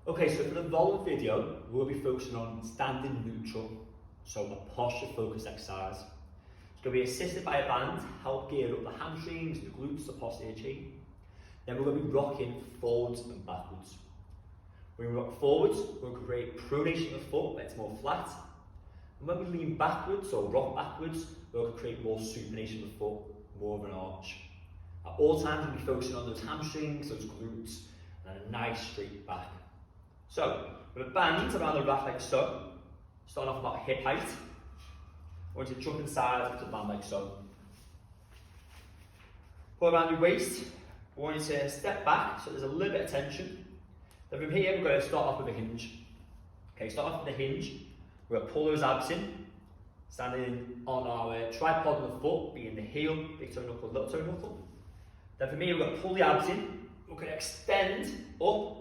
Okay, so for the following video, we'll be focusing on standing neutral, so a posture focused exercise. It's going to be assisted by a band to help gear up the hamstrings, the glutes, the posterior chain. Then we're going to be rocking forwards and backwards. When we rock forwards, we're going to create pronation of the foot, where it's more flat. And when we lean backwards or rock backwards, we're going to create more supination of the foot, more of an arch. At all times, we'll be focusing on those hamstrings, those glutes, and a nice straight back. So, with a band around the rack like so, starting off about hip height, I want you to jump inside with the band like so. Pull around your waist, I want you to step back so there's a little bit of tension. Then from here, we're going to start off with a hinge. Okay, start off with a hinge. We're going to pull those abs in, standing on our tripod on the foot, being the heel, big toe knuckle, little toe knuckle. Then from here, we're going to pull the abs in, we're going to extend up,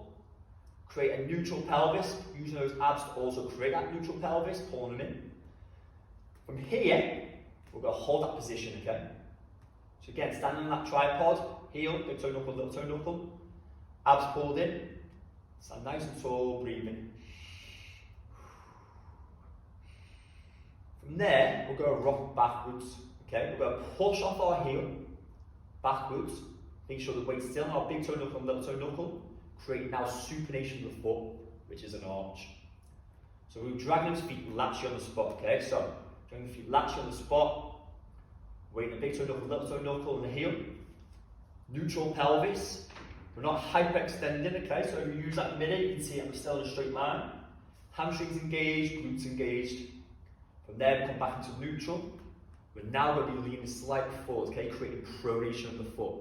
create a neutral pelvis, using those abs to also create that neutral pelvis, pulling them in. From here, we're going to hold that position, okay? So again, standing on that tripod, heel, big toe knuckle, little toe knuckle, abs pulled in, stand nice and tall, breathing. From there, we're going to rock backwards, okay? We're going to push off our heel, backwards, make sure the weight's still on our big toe knuckle and little toe knuckle, create now supination of the foot, which is an arch. So we're dragging those feet laterally on the spot, okay? So, dragging the feet laterally on the spot, weight in the big toe knuckle, little toe knuckle, and the heel. Neutral pelvis. We're not hyperextending, okay? So if you use that middle, you can see that we're still in a straight line. Hamstrings engaged, glutes engaged. From there, we come back into neutral. We're now going to be leaning slightly forward, okay? Creating pronation of the foot.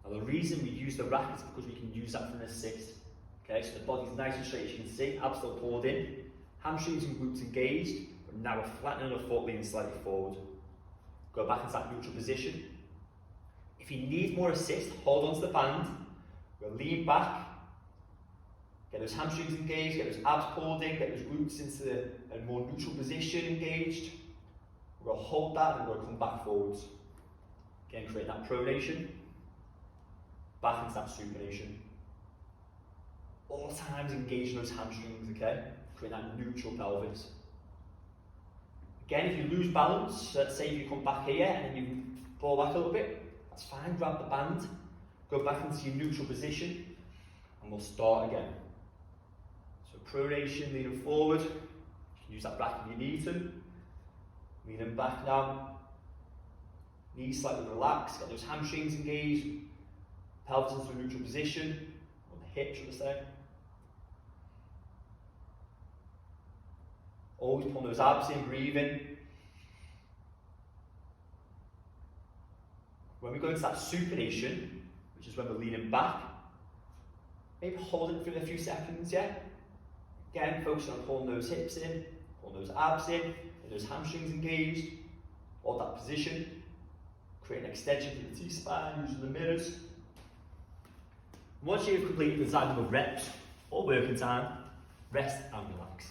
Now the reason we use the rack is because we can use that for an assist. Okay, so the body's nice and straight, as you can see, abs still pulled in, hamstrings and glutes engaged, but now we're flattening the foot, leaning slightly forward. Go back into that neutral position. If you need more assist, hold on to the band. We'll lean back, get those hamstrings engaged, get those abs pulled in, get those glutes into a more neutral position engaged. We're going to hold that and we're going to come back forwards. Again, create that pronation. Back into that supination. All times engaging those hamstrings, okay? Create that neutral pelvis. Again, if you lose balance, let's say if you come back here and then you fall back a little bit, that's fine, grab the band, go back into your neutral position, and we'll start again. So pronation, leaning forward, you can use that back if you need to. Leaning back now, knees slightly relaxed, get those hamstrings engaged, pelvis into a neutral position, or the hips, should I say. Always pull those abs in, breathing. When we go into that supination, which is when we're leaning back, maybe hold it for a few seconds, yeah? Again, focusing on pulling those hips in, pulling those abs in, get those hamstrings engaged, hold that position, create an extension to the T-spine using the mirrors. Once you've completed the time of reps or working time, rest and relax.